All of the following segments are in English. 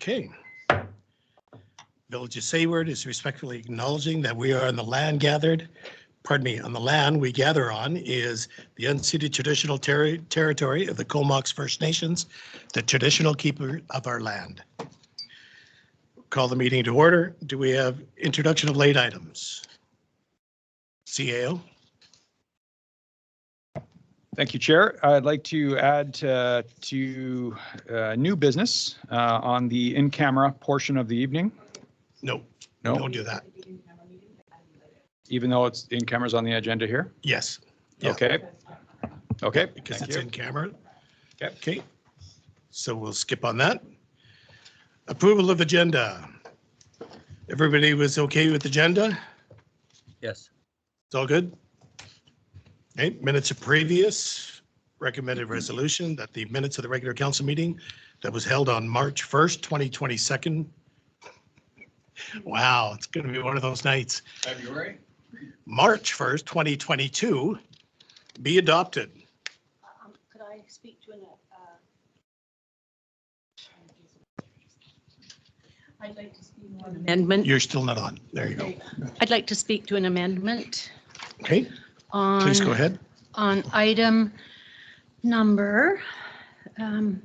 Okay. Village of Sayward is respectfully acknowledging that we are on the land on the land we gather on is the unceded traditional territory of the Comox First Nations, the traditional keeper of our land. Call the meeting to order. Do we have introduction of late items? CAO. Thank you, Chair. I'd like to add to new business on the in-camera portion of the evening. No, No, don't do that. even though it's in cameras on the agenda here? Yes. Yeah. Okay. Okay. Because Thank it's you. in camera. Okay. Okay. So we'll skip on that. Approval of agenda. Everybody was okay with the agenda? Yes. It's all good? Okay, minutes of previous recommended resolution that the minutes of the regular council meeting that was held on March 1st, 2022. Wow, it's going to be one of those nights. February? March 1st, 2022 be adopted. Could I speak to an I'd like to speak to an amendment. You're still not on. There you go. I'd like to speak to an amendment Okay, on. please go ahead. On item number 13,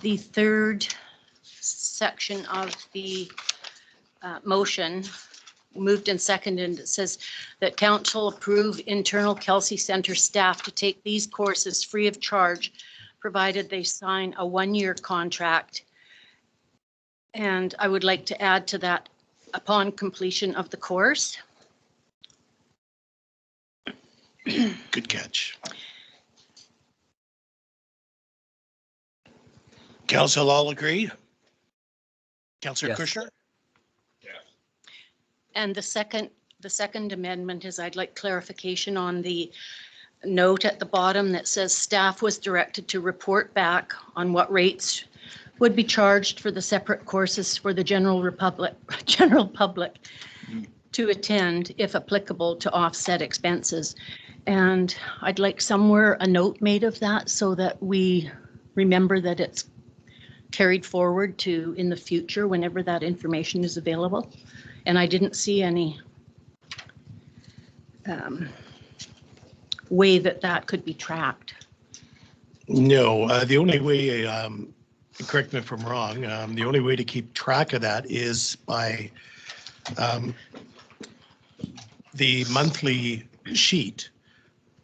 the third section of the motion, moved and seconded. It says that council approve internal Kelsey Center staff to take these courses free of charge, provided they sign a one-year contract. And I would like to add to that, upon completion of the course. Good catch. Council all agree? Councillor Yes. Kushner? And the second amendment is I'd like clarification on the note at the bottom that says staff was directed to report back on what rates would be charged for the separate courses for the general public to attend, if applicable, to offset expenses. And I'd like somewhere a note made of that so that we remember that it's carried forward to in the future whenever that information is available. And I didn't see any way that could be tracked. No, the only way, correct me if I'm wrong, the only way to keep track of that is by the monthly sheet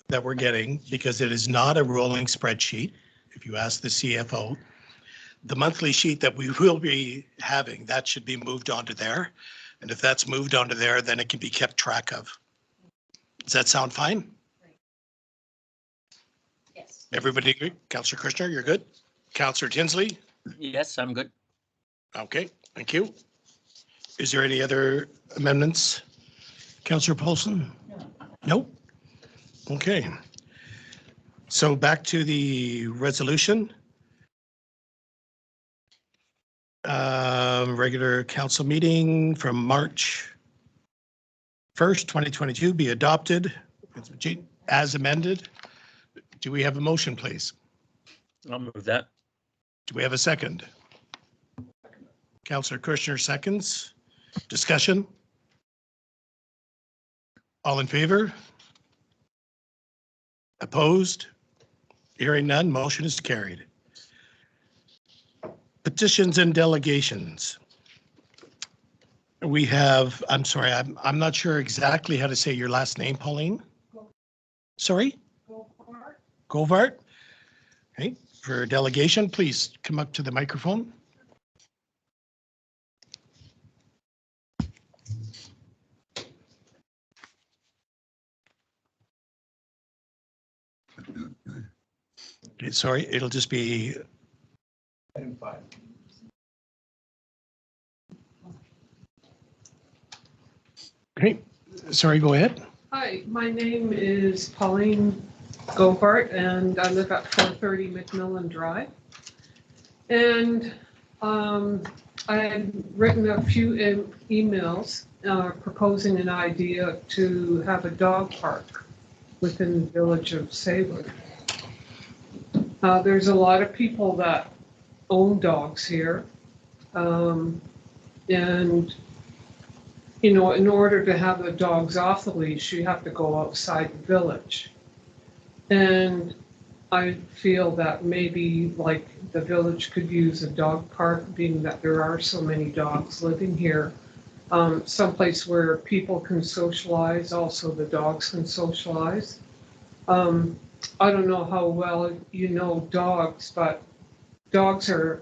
that we're getting, because it is not a rolling spreadsheet. If you ask the CFO, the monthly sheet that we will be having, that should be moved onto there. And if that's moved onto there, then it can be kept track of. Does that sound fine? Yes. Everybody agree? Councillor Kushner, you're good? Councillor Tinsley? Yes, I'm good. Okay, thank you. Is there any other amendments? Councillor Paulson? No. Okay. So back to the resolution. Regular council meeting from March 1st, 2022 be adopted as amended. Do we have a motion, please? I'll move that. Do we have a second? Councillor Kushner seconds. Discussion? All in favor? Opposed? Hearing none, motion is carried. Petitions and delegations. We have, I'm sorry, I'm not sure exactly how to say your last name, Pauline. Sorry? Govart. Okay, for delegation, please come up to the microphone. Okay, sorry, it'll just be item 5. Okay, sorry, go ahead. Hi, my name is Pauline Govart and I live at 430 McMillan Drive. And I had written a few emails proposing an idea to have a dog park within the village of Saybrook. There's a lot of people that own dogs here. And, you know, in order to have the dogs off the leash, you have to go outside the village. And I feel that maybe like the village could use a dog park, being that there are so many dogs living here. Someplace where people can socialize, also the dogs can socialize. I don't know how well you know dogs, but dogs are,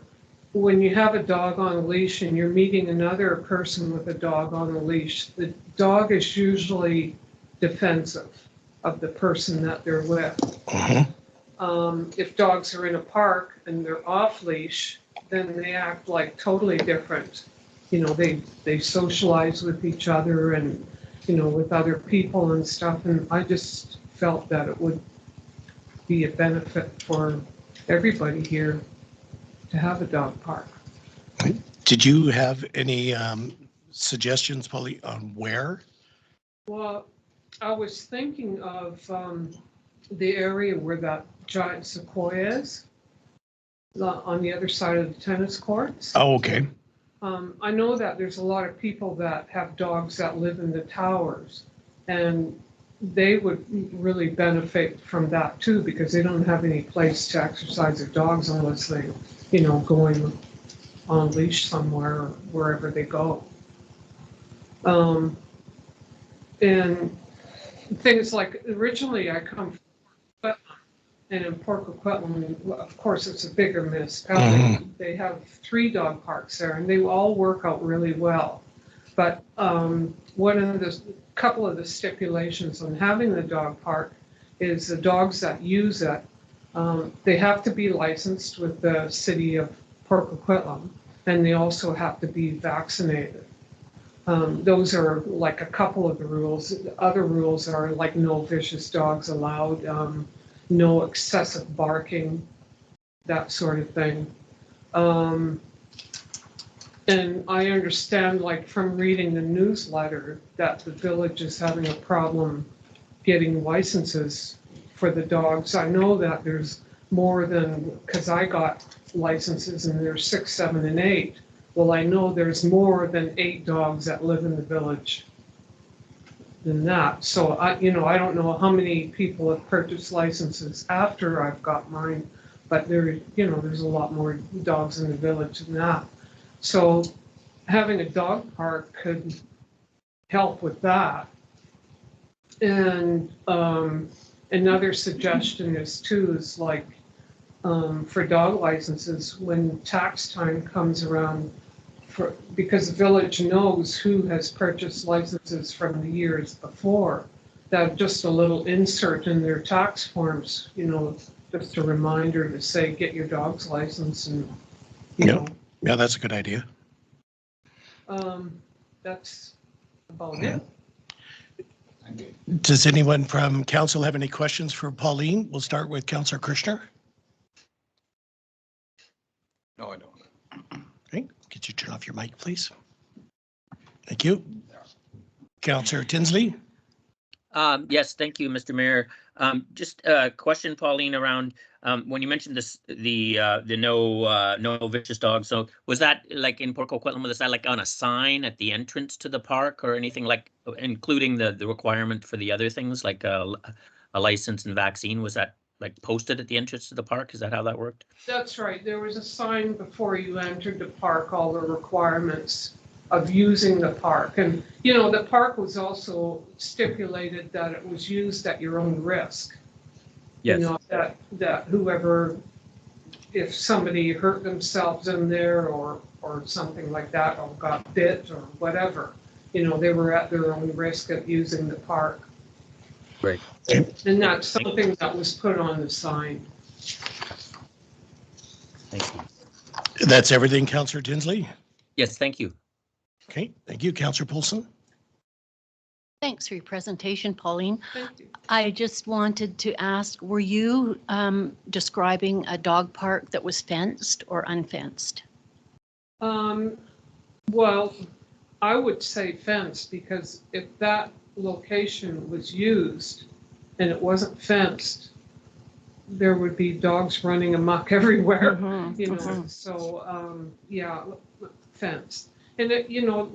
when you have a dog on a leash and you're meeting another person with a dog on a leash, the dog is usually defensive of the person that they're with. If dogs are in a park and they're off leash, then they act like totally different. You know, they socialize with each other and, you know, with other people and stuff. And I just felt that it would be a benefit for everybody here to have a dog park. Did you have any suggestions, Polly, on where? Well, I was thinking of the area where that giant sequoia is, on the other side of the tennis courts. Oh, okay. I know that there's a lot of people that have dogs that live in the towers, and they would really benefit from that too, because they don't have any place to exercise their dogs unless they, you know, going on leash somewhere or wherever they go. And things like, originally I come from Coquitlam, and in Port Coquitlam, of course, it's a bigger municipality. They have 3 dog parks there, and they all work out really well. But couple of the stipulations on having the dog park is the dogs that use it, they have to be licensed with the city of Port Coquitlam, and they also have to be vaccinated. Those are like a couple of the rules. The other rules are like no vicious dogs allowed, no excessive barking, that sort of thing. And I understand, like from reading the newsletter, that the village is having a problem getting licenses for the dogs. I know that there's more than, because I got licenses and there's 6, 7, and 8. Well, I know there's more than 8 dogs that live in the village than that. So I don't know how many people have purchased licenses after I've got mine, but there's a lot more dogs in the village than that. So having a dog park could help with that. And another suggestion is like for dog licenses, when tax time comes around, because the village knows who has purchased licenses from the years before, that just a little insert in their tax forms, just a reminder to say, get your dog's license, and Yeah, that's a good idea. That's about it. Does anyone from council have any questions for Pauline? We'll start with Councillor Kirschner. No, I don't. Okay, could you turn off your mic, please? Thank you. Councillor Tinsley? Yes, thank you, Mr. Mayor. Just a question, Pauline, around when you mentioned this, the no vicious dogs. So was that like in Port Coquitlam? Was that like on a sign at the entrance to the park or anything, like including the requirement for the other things like a license and vaccine? Was that like posted at the entrance to the park? Is that how that worked? That's right. There was a sign before you entered the park, all the requirements of using the park. And, the park was also stipulated that it was used at your own risk. Yes. That whoever, if somebody hurt themselves in there or something like that, or got bit or whatever, they were at their own risk of using the park. Great. And that's something that was put on the sign. Thank you. That's everything, Councillor Tinsley? Yes, thank you. Okay, thank you. Councillor Poulsen? Thanks for your presentation, Pauline. Thank you. I just wanted to ask, were you describing a dog park that was fenced or unfenced? Well, I would say fenced, because if that location was used, and it wasn't fenced, there would be dogs running amok everywhere, Mhm, you know, mhm. so, yeah, fenced. And it, you know,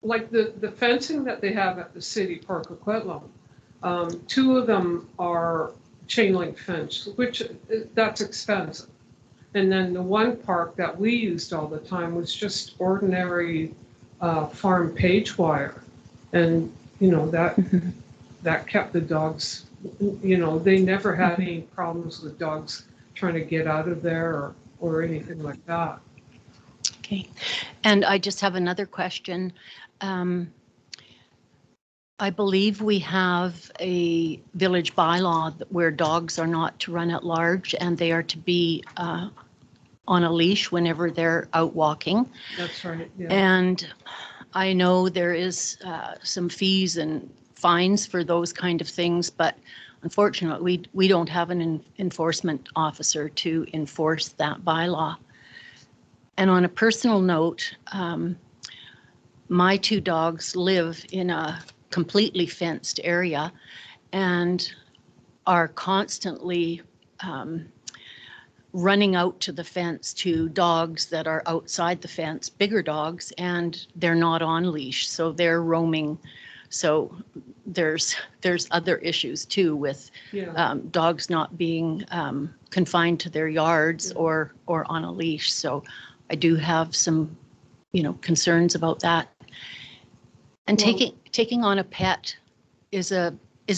like the fencing that they have at the city park Coquitlam, 2 of them are chain link fence, which that's expensive. And then the one park that we used all the time was just ordinary farm page wire. And, you know, that kept the dogs, you know, they never had any problems with dogs trying to get out of there or anything like that. Okay. And I just have another question. I believe we have a village bylaw where dogs are not to run at large and they are to be on a leash whenever they're out walking. That's right, yeah. And I know there is some fees and fines for those kind of things, but unfortunately, we don't have an enforcement officer to enforce that bylaw. And on a personal note, my 2 dogs live in a completely fenced area and are constantly running out to the fence to dogs that are outside the fence, bigger dogs, and they're not on leash, so they're roaming. So there's other issues too with Yeah, dogs not being confined to their yards or on a leash. So I do have some, you know, concerns about that. And Well- taking on a pet is a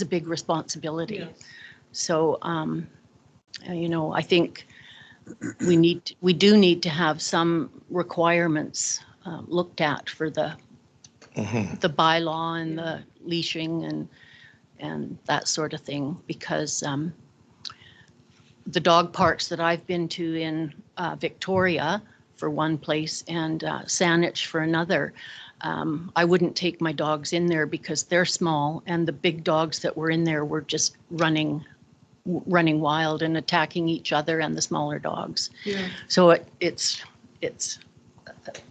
big responsibility. yes. So you know, I think we do need to have some requirements looked at for the bylaw and the leashing and that sort of thing, because the dog parks that I've been to in Victoria for one place and Saanich for another, I wouldn't take my dogs in there because they're small and the big dogs that were in there were just running wild and attacking each other and the smaller dogs. Yeah. So it's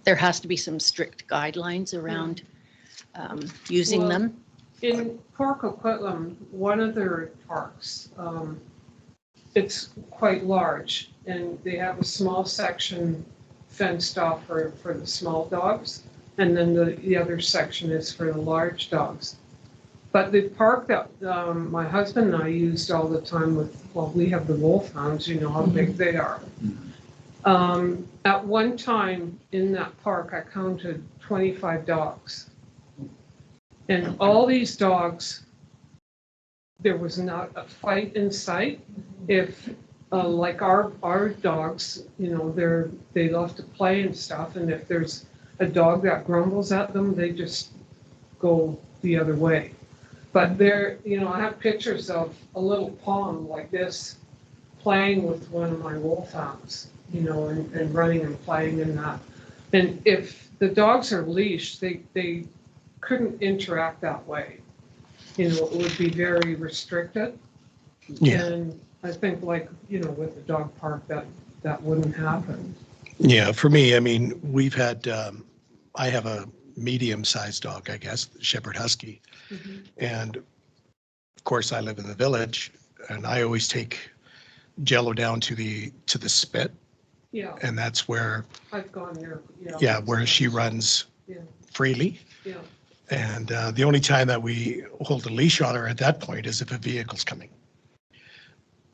there has to be some strict guidelines around using Well, them. In Port Coquitlam, one of their parks, it's quite large, and they have a small section fenced off for the small dogs, and then the other section is for the large dogs. But the park that my husband and I used all the time we have the wolfhounds, you know how big they are. At one time in that park, I counted 25 dogs. And all these dogs, there was not a fight in sight. If, like our dogs, you know, they love to play and stuff, and if there's a dog that grumbles at them, they just go the other way. But there, you know, I have pictures of a little pond like this playing with one of my wolfhounds, you know, and running and playing in that. And if the dogs are leashed, they couldn't interact that way. You know, it would be very restricted. Yeah, And I think like, you know, with the dog park, that wouldn't happen. yeah. For me, I mean, we've had, I have a medium-sized dog, I guess, Shepherd Husky. And of course, I live in the village and I always take Jello down to the spit. Yeah, And that's where, I've gone there. yeah, where she runs Yeah, freely. yeah, And the only time that we hold a leash on her at that point is if a vehicle's coming.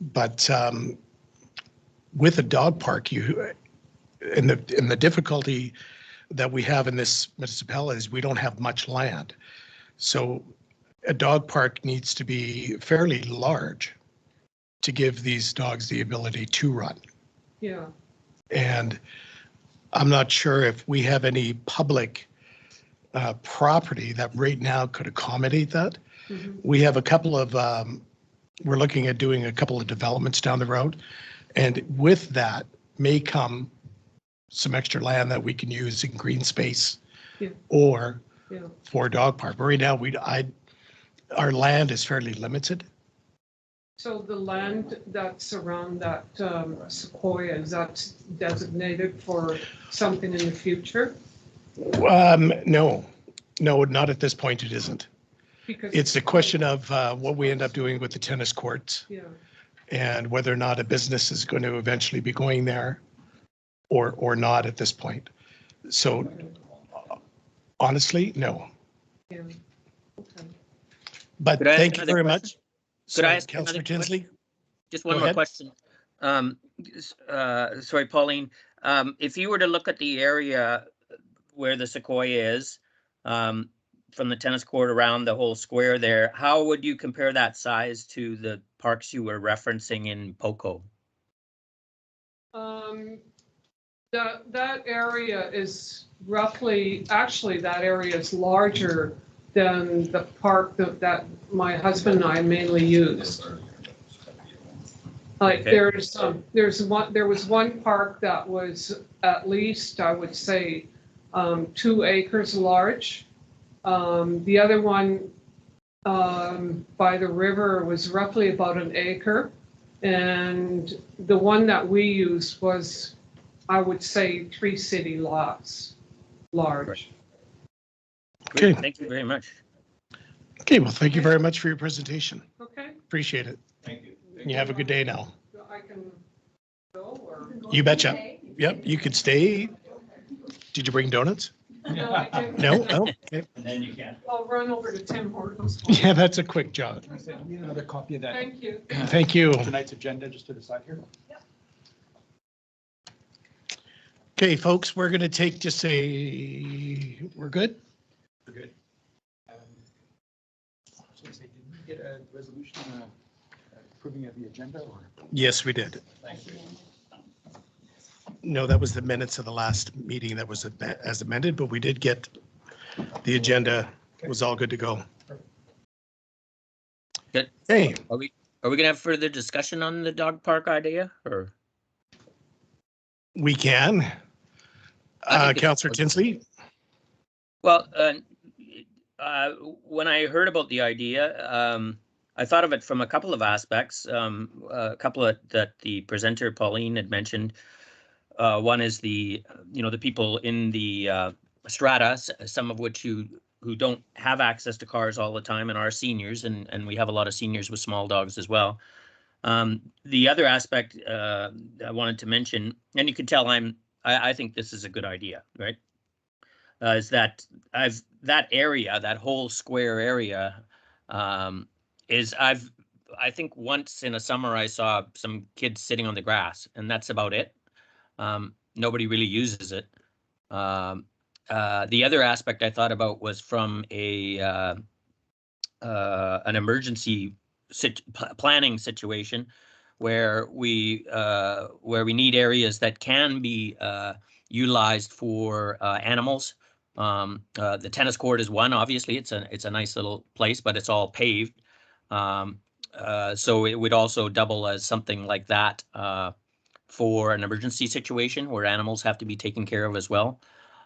But with a dog park, and the difficulty that we have in this municipality is we don't have much land. So a dog park needs to be fairly large to give these dogs the ability to run. yeah. And I'm not sure if we have any public property that right now could accommodate that. Mhm. We have a couple of, we're looking at doing a couple of developments down the road. And with that may come some extra land that we can use in green space Yeah. or Yeah. for a dog park. But right now, our land is fairly limited. So the land that's around that Sequoia, is that designated for something in the future? No, not at this point, it isn't. Because It's a question of what we end up doing with the tennis courts Yeah, and whether or not a business is going to eventually be going there or not at this point. So honestly, no. yeah. Okay. But Could I ask thank you another very question? much. Could I Sorry, ask Councillor another question? Tinsley? Just one Go more ahead. question. Sorry, Pauline, if you were to look at the area where the Sequoia is, from the tennis court around the whole square there, how would you compare that size to the parks you were referencing in Poco? That area is roughly, actually, that area is larger than the park that my husband and I mainly use. Like Okay. there was one park that was at least, I would say, 2 acres large. The other one by the river was roughly about 1 acre. And the one that we used was, I would say, 3 city lots large. Okay. Great, thank you very much. Okay, well, thank you very much for your presentation. Okay? Appreciate it. Thank you. You have a good day now. I can go or? You betcha. Yep, you could stay. Did you bring donuts? No, I didn't. No? Oh, okay. And then you can. I'll run over to Tim Hortons. Yeah, that's a quick jog. Need another copy of that. Thank you. Thank you. Tonight's agenda just to the side here. Okay, folks, we're going to take just we're good? We're good. So did we get a resolution approving of the agenda or? Yes, we did. Thank you. No, that was the minutes of the last meeting that was as amended, but we did get the agenda. It was all good to go. Good. Hey, Are we gonna have further discussion on the dog park idea, or? we can. I think it's- Councillor Tinsley? Well, when I heard about the idea, I thought of it from a couple of aspects. A couple that the presenter Pauline had mentioned. One is the people in the strata, some of which who don't have access to cars all the time and are seniors, and we have a lot of seniors with small dogs as well. The other aspect I wanted to mention, and you can tell I think this is a good idea, right? Is that that area, that whole square area, I think once in a summer I saw some kids sitting on the grass, and that's about it. Nobody really uses it. The other aspect I thought about was from an emergency planning situation where we need areas that can be utilized for animals. The tennis court is one. Obviously, it's a nice little place, but it's all paved. So it would also double as something like that for an emergency situation where animals have to be taken care of as well.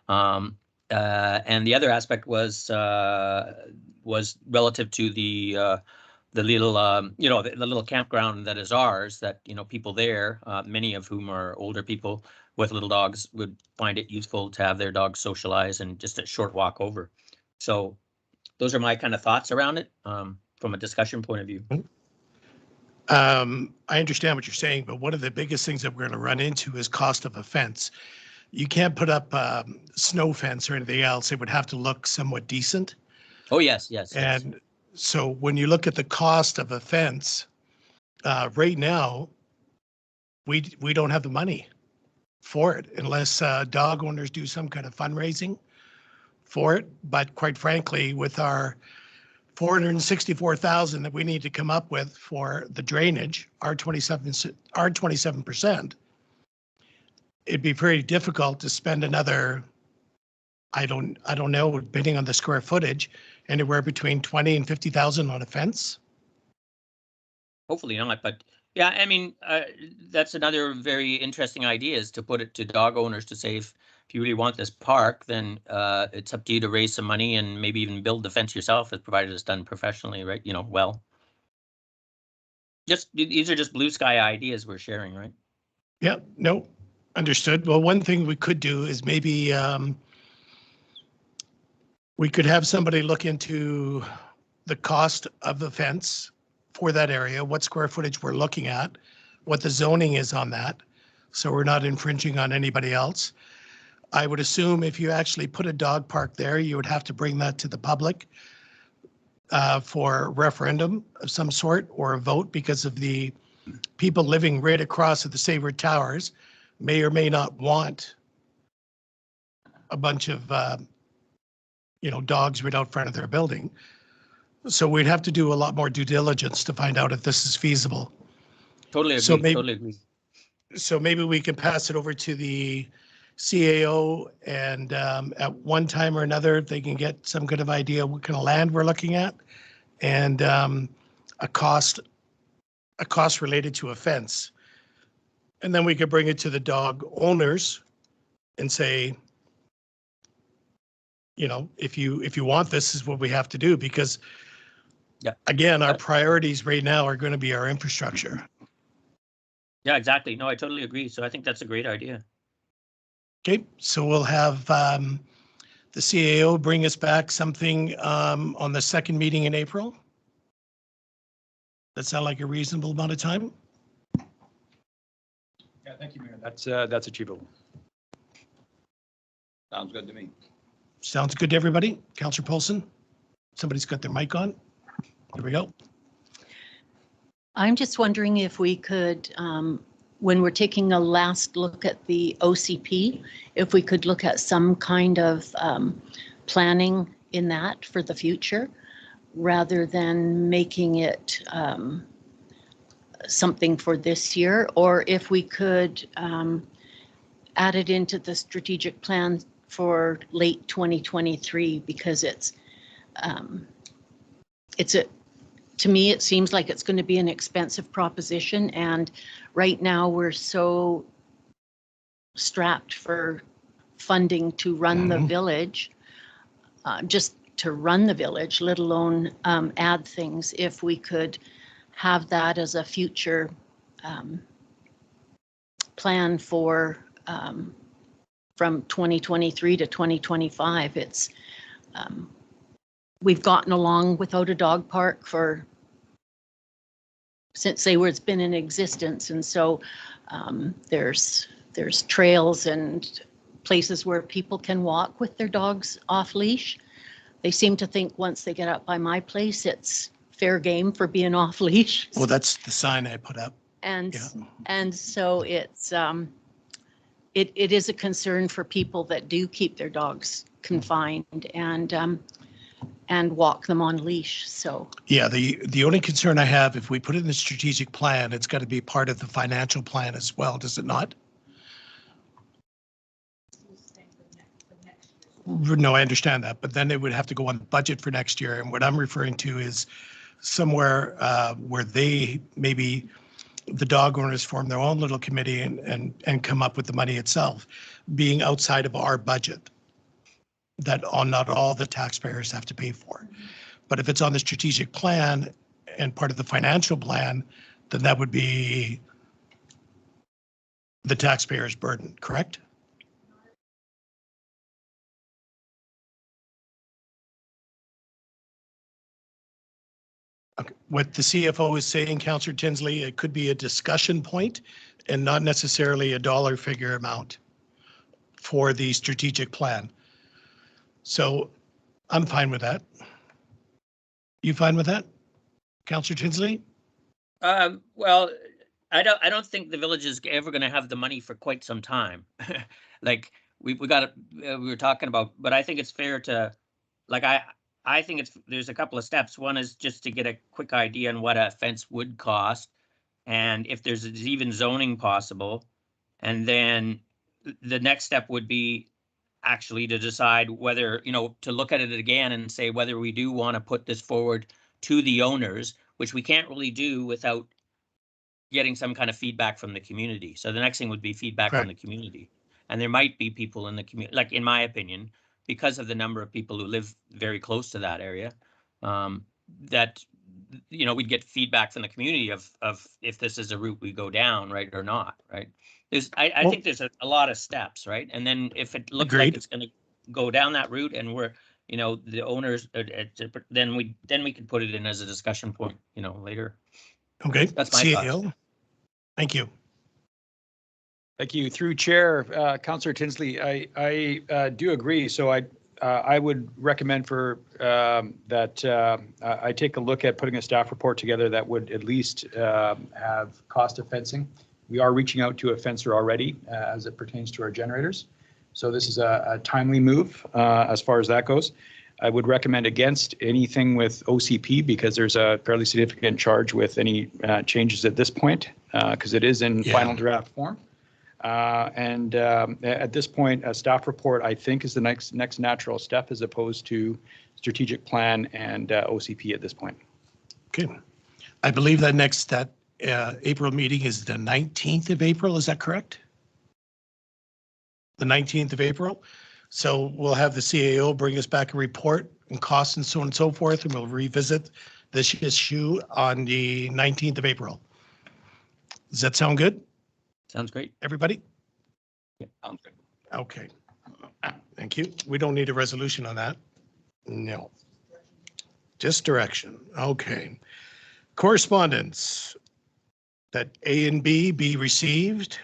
And the other aspect was relative to the little the little campground that is ours, that people there, many of whom are older people with little dogs, would find it useful to have their dogs socialize and just a short walk over. So those are my kind of thoughts around it from a discussion point of view. I understand what you're saying, but one of the biggest things that we're going to run into is cost of a fence. You can't put up snow fence or anything else. It would have to look somewhat decent. Oh, yes. And so when you look at the cost of a fence, right now, we don't have the money for it unless dog owners do some kind of fundraising for it. But quite frankly, with our $464,000 that we need to come up with for the drainage, our 27%, it'd be pretty difficult to spend another, I don't know, depending on the square footage, anywhere between 20 and 50,000 on a fence. Hopefully not, but yeah, I mean, that's another very interesting idea, is to put it to dog owners to say, if you really want this park, then it's up to you to raise some money and maybe even build the fence yourself, provided it's done professionally, right? Well. These are just blue sky ideas we're sharing, right? Yeah, no, understood. Well, one thing we could do is maybe we could have somebody look into the cost of the fence for that area, what square footage we're looking at, what the zoning is on that, so we're not infringing on anybody else. I would assume if you actually put a dog park there, you would have to bring that to the public for referendum of some sort or a vote, because of the people living right across at the Sayward Towers may or may not want a bunch of, dogs right out front of their building. So we'd have to do a lot more due diligence to find out if this is feasible. Totally So agree, maybe- totally agree. So maybe we can pass it over to the CAO, and at one time or another, if they can get some kind of idea what kind of land we're looking at, and a cost related to a fence. And then we could bring it to the dog owners and say, if you want this, is what we have to do, because Yeah. again, our priorities right now are going to be our infrastructure. Yeah, exactly. No, I totally agree. So I think that's a great idea. Okay, so we'll have the CAO bring us back something on the second meeting in April. That sound like a reasonable amount of time? Yeah, thank you, Mayor. That's achievable. Sounds good to me. Sounds good to everybody? Councillor Paulson? Somebody's got their mic on. There we go. I'm just wondering if we could, when we're taking a last look at the OCP, if we could look at some kind of planning in that for the future, rather than making it something for this year, or if we could add it into the strategic plan for late 2023, because to me, it seems like it's going to be an expensive proposition, and right now we're so strapped for funding to run the village, just to run the village, let alone add things. If we could have that as a future plan for from 2023 to 2025, we've gotten along without a dog park since Sayward's been in existence, and so there's trails and places where people can walk with their dogs off leash. They seem to think once they get up by my place, it's fair game for being off leash. Well, that's the sign I put up. And Yeah. and so it is a concern for people that do keep their dogs confined and walk them on leash. So Yeah, the only concern I have, if we put it in the strategic plan, it's got to be part of the financial plan as well, does it not? No, I understand that, but then it would have to go on the budget for next year. And what I'm referring to is somewhere where maybe the dog owners form their own little committee and come up with the money itself, being outside of our budget, that not all the taxpayers have to pay for. But if it's on the strategic plan and part of the financial plan, then that would be the taxpayer's burden, correct? Okay. What the CFO is saying, Councillor Tinsley, it could be a discussion point and not necessarily a dollar figure amount for the strategic plan. So I'm fine with that. You fine with that, Councillor Tinsley? Well, I don't think the village is ever going to have the money for quite some time. Like we got we were talking about, but I think it's fair to, like I think there's a couple of steps. One is just to get a quick idea on what a fence would cost, and if there's even zoning possible, and then the next step would be actually to decide whether, to look at it again and say whether we do want to put this forward to the owners, which we can't really do without getting some kind of feedback from the community. So the next thing would be feedback from the community. And there might be people in the community, like in my opinion, because of the number of people who live very close to that area, that, we'd get feedback from the community of if this is a route we go down, right, or not, right? I think there's a lot of steps, right? And then if it looks like Agreed. it's going to go down that route and we're, you know, the owners, then we could put it in as a discussion point, you know, later. Okay, That's my thoughts. CAO. Thank you. Thank you. Through Chair, Councillor Tinsley, I do agree. So I would recommend that I take a look at putting a staff report together that would at least have cost of fencing. We are reaching out to a fencer already as it pertains to our generators. So this is a timely move as far as that goes. I would recommend against anything with OCP because there's a fairly significant charge with any changes at this point because it is in final draft form. At this point, a staff report, I think, is the next natural step as opposed to strategic plan and OCP at this point. Okay. I believe that April meeting is the 19th of April. Is that correct? The 19th of April. So we'll have the CAO bring us back a report and costs and so on and so forth, and we'll revisit this issue on the 19th of April. Does that sound good? Sounds great. Everybody? Yeah, sounds good. Okay. Thank you. We don't need a resolution on that. No. Just direction. Okay. Correspondence. That A and B be received.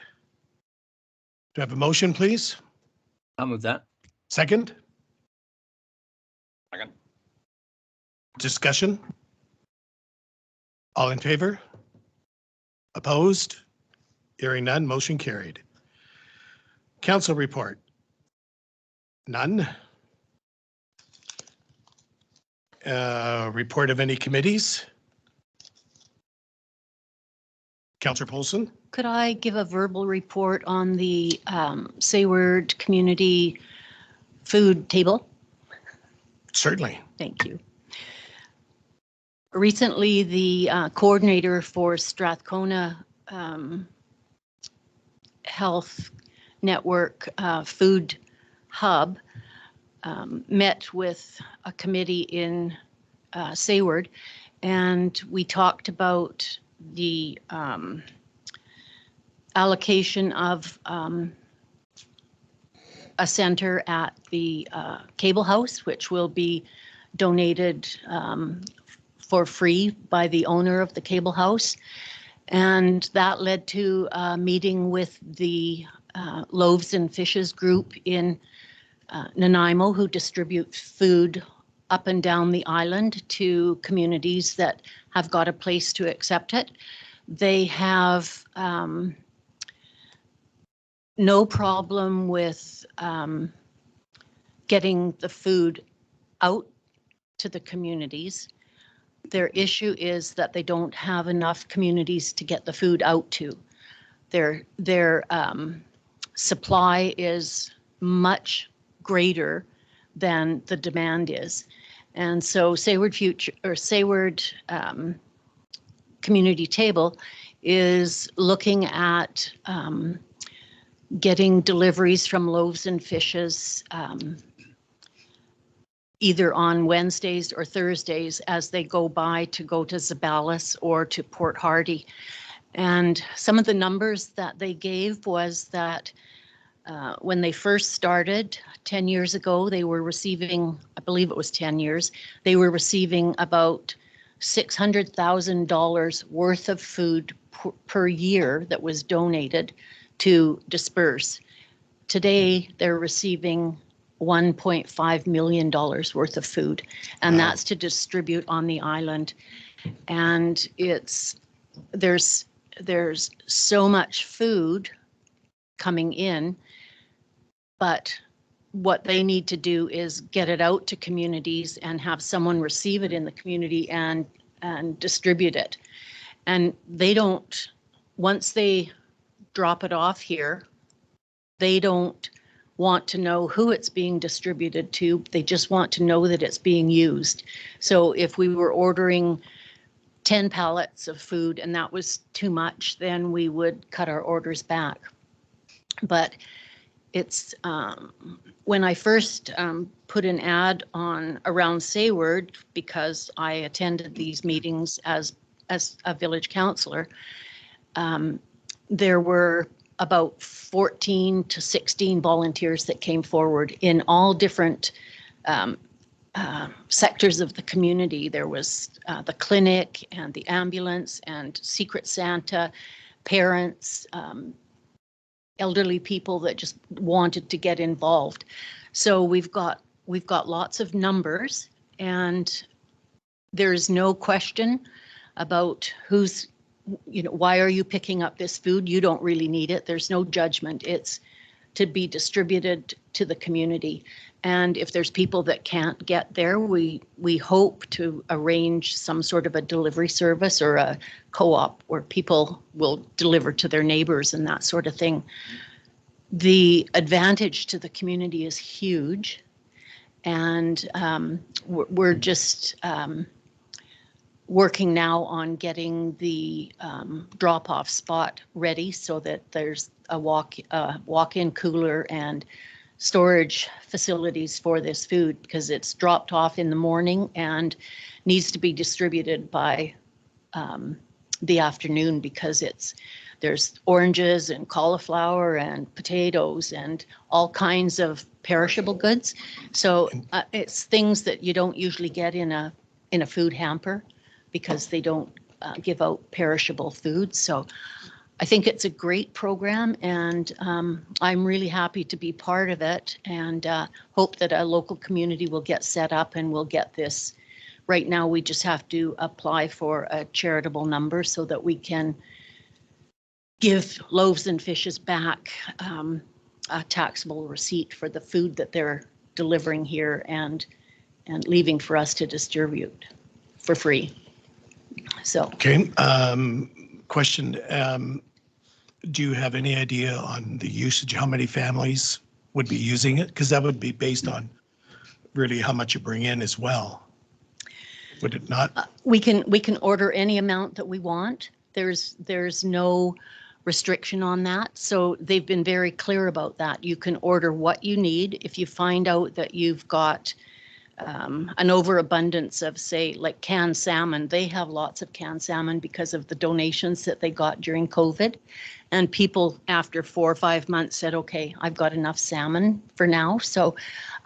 Do I have a motion, please? I'll move that. Second? Second. Discussion? All in favor? Opposed? Hearing none, motion carried. Council report? None. Report of any committees? Councillor Polson? Could I give a verbal report on the Sayward Community Food Table? Certainly. Thank you. Recently, the coordinator for Strathcona Health Network Food Hub met with a committee in Sayward, and we talked about the allocation of a center at the Cable House, which will be donated for free by the owner of the Cable House. And that led to a meeting with the Loaves and Fishes group in Nanaimo, who distribute food up and down the island to communities that have got a place to accept it. They have no problem with getting the food out to the communities. Their issue is that they don't have enough communities to get the food out to. Their supply is much greater than the demand is. And so Sayward Community Table is looking at getting deliveries from Loaves and Fishes either on Wednesdays or Thursdays as they go to Zabalas or to Port Hardy. And some of the numbers that they gave was that when they first started 10 years ago, they were receiving, I believe it was 10 years, they were receiving about $600,000 worth of food per year that was donated to disperse. Today, they're receiving $1.5 million worth of food, and that's to distribute on the island. And there's so much food coming in, but what they need to do is get it out to communities and have someone receive it in the community and distribute it. And they don't, once they drop it off here, they don't want to know who it's being distributed to. They just want to know that it's being used. So if we were ordering 10 pallets of food and that was too much, then we would cut our orders back. But it's when I first put an ad on around Sayward, because I attended these meetings as a village councillor, there were about 14 to 16 volunteers that came forward in all different sectors of the community. There was the clinic and the ambulance and Secret Santa, parents, elderly people that just wanted to get involved. So we've got lots of numbers, and there's no question about who's, why are you picking up this food? You don't really need it. There's no judgment. It's to be distributed to the community. And if there's people that can't get there, we hope to arrange some sort of a delivery service or a co-op where people will deliver to their neighbors and that sort of thing. The advantage to the community is huge. And we're just working now on getting the drop-off spot ready so that there's a walk-in cooler and storage facilities for this food, because it's dropped off in the morning and needs to be distributed by the afternoon, because there's oranges and cauliflower and potatoes and all kinds of perishable goods. So it's things that you don't usually get in a food hamper, because they don't give out perishable food. So I think it's a great program, and I'm really happy to be part of it, and hope that a local community will get set up and we'll get this. Right now, we just have to apply for a charitable number so that we can give Loaves and Fishes back a taxable receipt for the food that they're delivering here and leaving for us to distribute for free. So. Okay, question. Do you have any idea on the usage, how many families would be using it? Because that would be based on really how much you bring in as well. Would it not? We can order any amount that we want. There's no restriction on that. So they've been very clear about that. You can order what you need. If you find out that you've got an overabundance of, say, like canned salmon, they have lots of canned salmon because of the donations that they got during COVID. And people after 4 or 5 months said, okay, I've got enough salmon for now. So,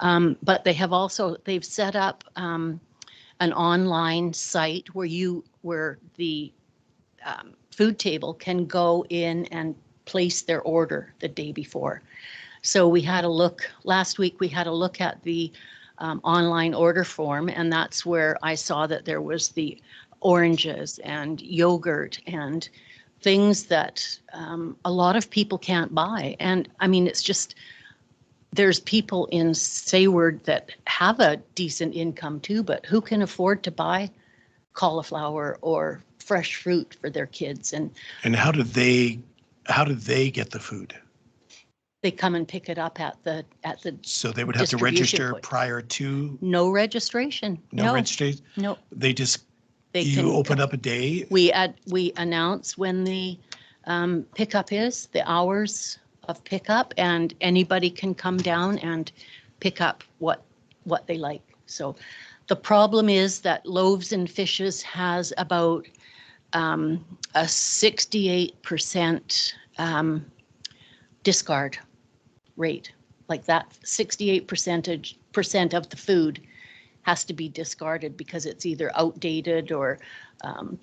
but they've set up an online site where the food table can go in and place their order the day before. So last week we had a look at the online order form, and that's where I saw that there was the oranges and yogurt and things that a lot of people can't buy. And I mean, it's just, there's people in Sayward that have a decent income too, but who can afford to buy cauliflower or fresh fruit for their kids? And how do they get the food? They come and pick it up at the So they would have to distribution register point. prior to? No registration. No registration? No. They just, They you can open up a day? We announce when the pickup is, the hours of pickup, and anybody can come down and pick up what they like. So the problem is that Loaves and Fishes has about a 68% discard rate. Like that 68% of the food has to be discarded because it's either outdated or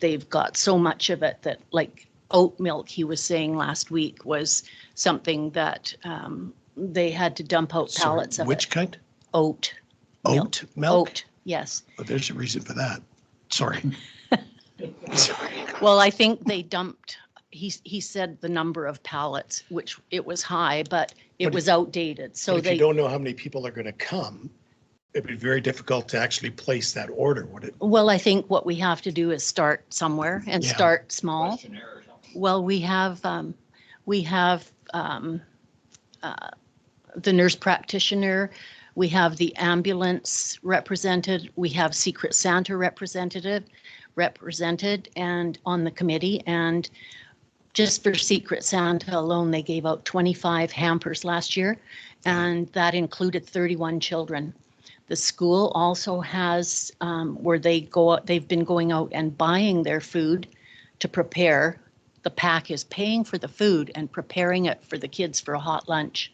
they've got so much of it that, like oat milk, he was saying last week, was something that they had to dump out pallets of Which it. kind? Oat. Oat milk? Oat, yes. Oh, there's a reason for that. Sorry. Sorry. Well, I think they dumped, he said the number of pallets, which it was high, but it But was outdated. So But if you they, don't know how many people are going to come, it'd be very difficult to actually place that order, would it? well, I think what we have to do is start somewhere and Yeah. start small. Well, we have the nurse practitioner, we have the ambulance represented, we have Secret Santa represented and on the committee. And just for Secret Santa alone, they gave out 25 hampers last year, and that included 31 children. The school also has where they've been going out and buying their food to prepare. The PAC is paying for the food and preparing it for the kids for a hot lunch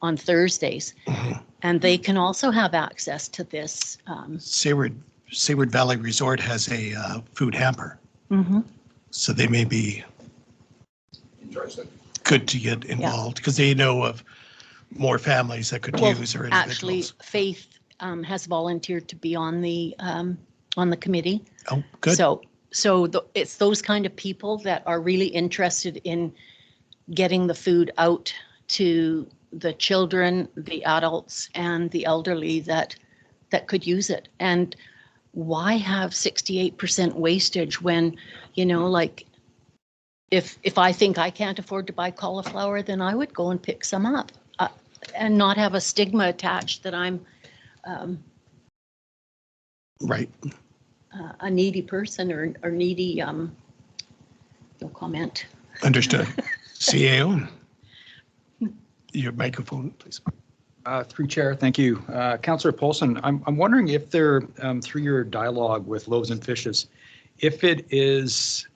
on Thursdays. Mhm. And they can also have access to this. Seward Valley Resort has a food hamper, Mhm. so they may be good to get involved because they know of more families that could Well, use or actually, individuals. Faith has volunteered to be on the committee. Oh, good. It's those kind of people that are really interested in getting the food out to the children, the adults, and the elderly that could use it. And why have 68% wastage when, like, if I think I can't afford to buy cauliflower, then I would go and pick some up and not have a stigma attached that I'm Right. a needy person or needy, no comment. Understood. CAO, your microphone, please. Through Chair, thank you. Councillor Polson, I'm wondering if there, through your dialogue with Loaves and Fishes, if it is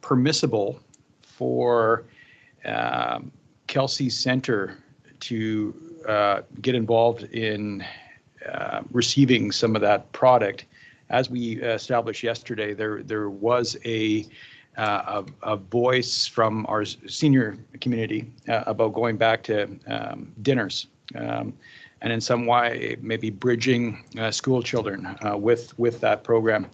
permissible for Kelsey Center to get involved in receiving some of that product. As we established yesterday, there was a voice from our senior community about going back to dinners and in some way maybe bridging school children with that program.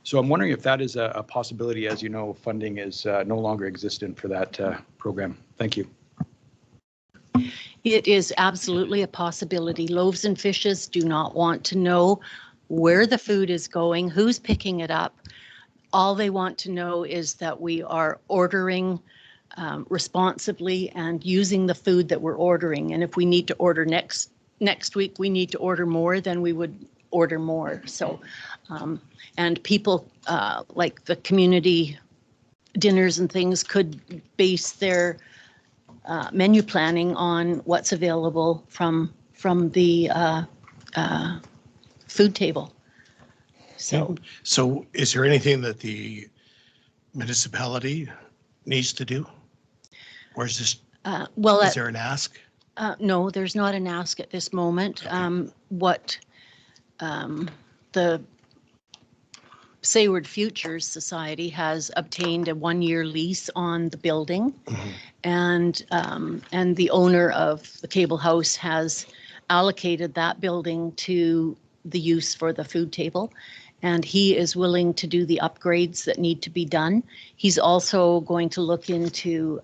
So I'm wondering if that is a possibility. As you know, funding is no longer existent for that program. Thank you. It is absolutely a possibility. Loaves and Fishes do not want to know where the food is going, who's picking it up. All they want to know is that we are ordering responsibly and using the food that we're ordering. And if we need to order next week, we need to order more, then we would order more. So, and people like the community dinners and things could base their menu planning on what's available from the food table. So is there anything that the municipality needs to do? Or is this, is there an ask? No, there's not an ask at this moment. What the Seward Futures Society has obtained a 1-year lease on the building, and the owner of the Cable House has allocated that building to the use for the food table, and he is willing to do the upgrades that need to be done. He's also going to look into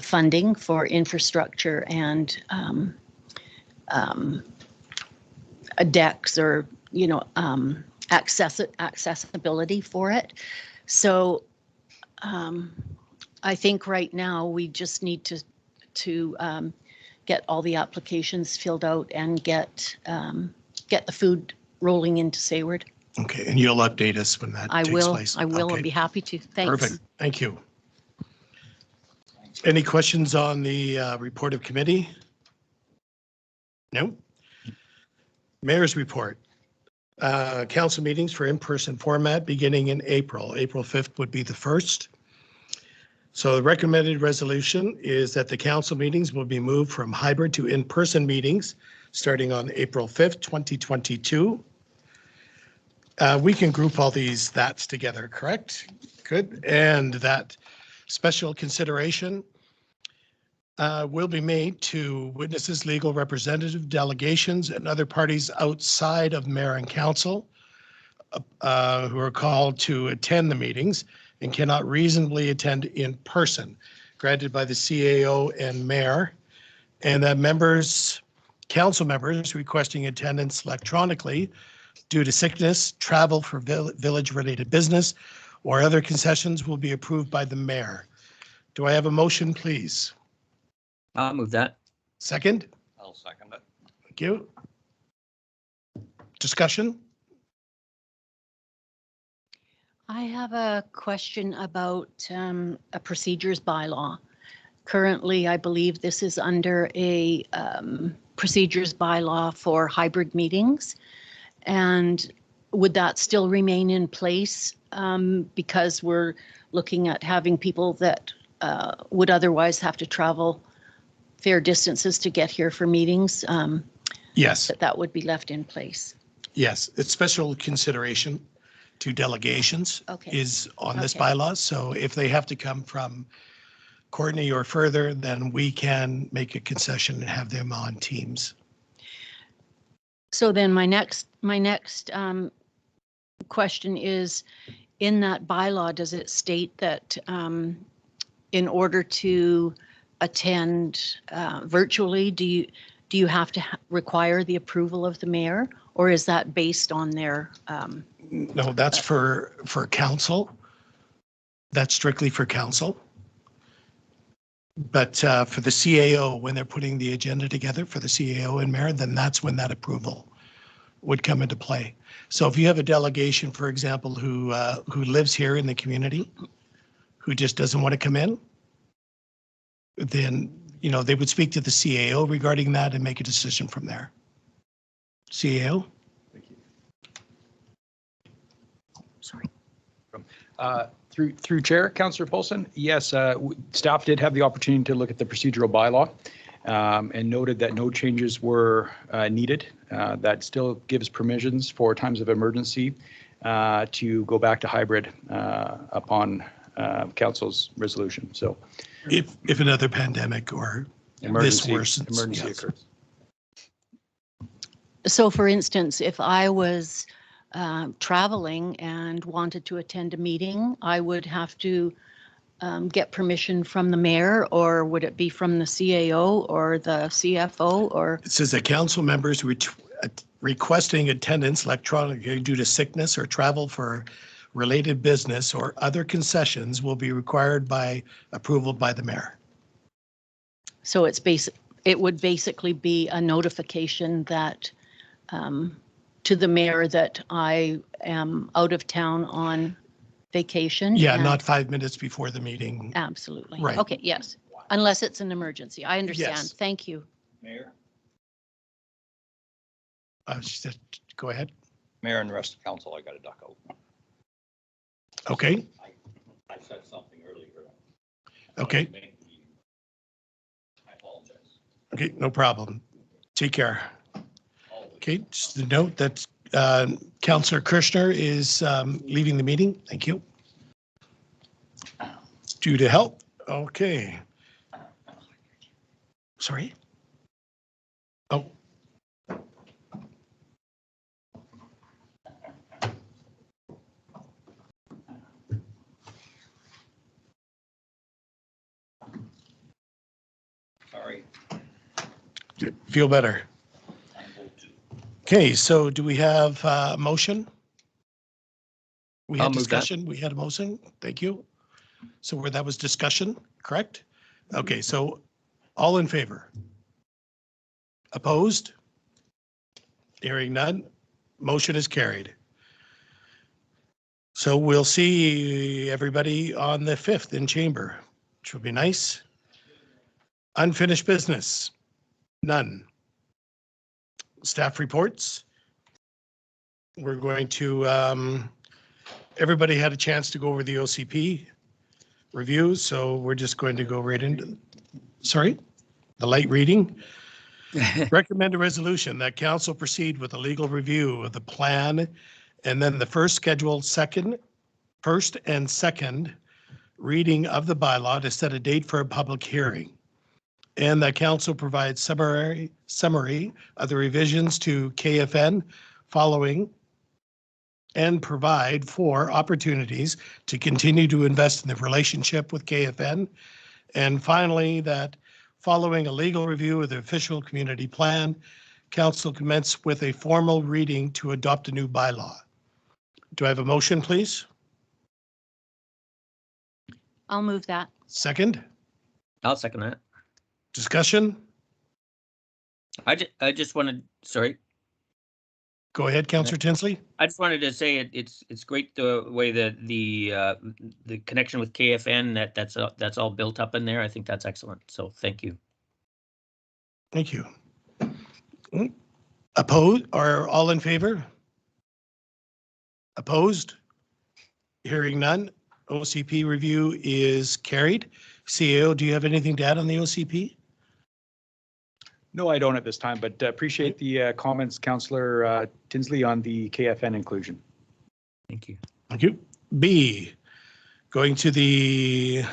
funding for infrastructure and decks or accessibility for it. So I think right now we just need to get all the applications filled out and get the food rolling into Seward. Okay, and you'll update us when that takes place. I will. Okay. I'll be happy to. Thanks. Perfect. Thank you. Any questions on the report of committee? No? Mayor's report. Council meetings for in-person format beginning in April. April 5th would be the first. So the recommended resolution is that the council meetings will be moved from hybrid to in-person meetings starting on April 5th, 2022. We can group all these that's together, correct? Good. And that special consideration will be made to witnesses, legal representative delegations, and other parties outside of mayor and council who are called to attend the meetings and cannot reasonably attend in person, granted by the CAO and mayor, and that council members requesting attendance electronically due to sickness, travel for village-related business, or other concessions will be approved by the mayor. Do I have a motion, please? I'll move that. Second? I'll second it. Thank you. Discussion? I have a question about a procedures bylaw. Currently, I believe this is under a procedures bylaw for hybrid meetings. And would that still remain in place because we're looking at having people that would otherwise have to travel fair distances to get here for meetings, Yes, that would be left in place. yes. It's special consideration to delegations Okay. is on this Okay. bylaw. So if they have to come from Courtney or further, then we can make a concession and have them on Teams. So then my next question is, in that bylaw, does it state that in order to attend virtually, do you have to require the approval of the mayor, or is that based on their? No, that's for council. That's strictly for council. But for the CAO, when they're putting the agenda together for the CAO and mayor, then that's when that approval would come into play. So if you have a delegation, for example, who lives here in the community, who just doesn't want to come in, then, you know, they would speak to the CAO regarding that and make a decision from there. CAO? Sorry. Through Chair, Councillor Paulson, yes, staff did have the opportunity to look at the procedural bylaw and noted that no changes were needed. That still gives permissions for times of emergency to go back to hybrid upon council's resolution. So If another pandemic or this emergency worsens. emergency Yes. occurs. So for instance, if I was traveling and wanted to attend a meeting, I would have to get permission from the mayor, or would it be from the CAO or the CFO, or? It says that council members requesting attendance electronically due to sickness or travel for related business or other concessions will be required by approval by the mayor. So it would basically be a notification that to the mayor that I am out of town on vacation. Yeah, and- not 5 minutes before the meeting. Absolutely. Right. Okay, yes, unless it's an emergency. I understand. Yes. Thank you. Mayor, She said, go ahead. Mayor and the rest of council, I got to duck out. Okay, I said something earlier. okay, I apologize. okay, no problem. Take care. Okay, just a note that Councillor Kirschner is leaving the meeting. Thank you. Due to health. Okay. Sorry? Oh. Sorry. Feel better. Okay, so do we have a motion? We I'll had move that. discussion, we had a motion, thank you. So where that was discussion, correct? Okay, so all in favor? Opposed? Hearing none, motion is carried. So we'll see everybody on the 5th in chamber, which will be nice. Unfinished business, none. Staff reports. We're going to, everybody had a chance to go over the OCP review, so we're just going to go right into, sorry, the light reading. Recommend a resolution that council proceed with a legal review of the plan and then the first and second reading of the bylaw to set a date for a public hearing. And that council provides summary of the revisions to KFN following and provide for opportunities to continue to invest in the relationship with KFN. And finally, that following a legal review of the official community plan, council commence with a formal reading to adopt a new bylaw. Do I have a motion, please? I'll move that. Second, I'll second that. discussion? I just wanted, sorry, Go ahead, Councillor Tinsley. I just wanted to say it's great the way that the connection with KFN that's all built up in there. I think that's excellent. So thank you. Thank you. Opposed or all in favor? Opposed? Hearing none. OCP review is carried. CAO, do you have anything to add on the OCP? No, I don't at this time, but appreciate the comments, Councillor Tinsley, on the KFN inclusion. Thank you. Thank you. B, going to the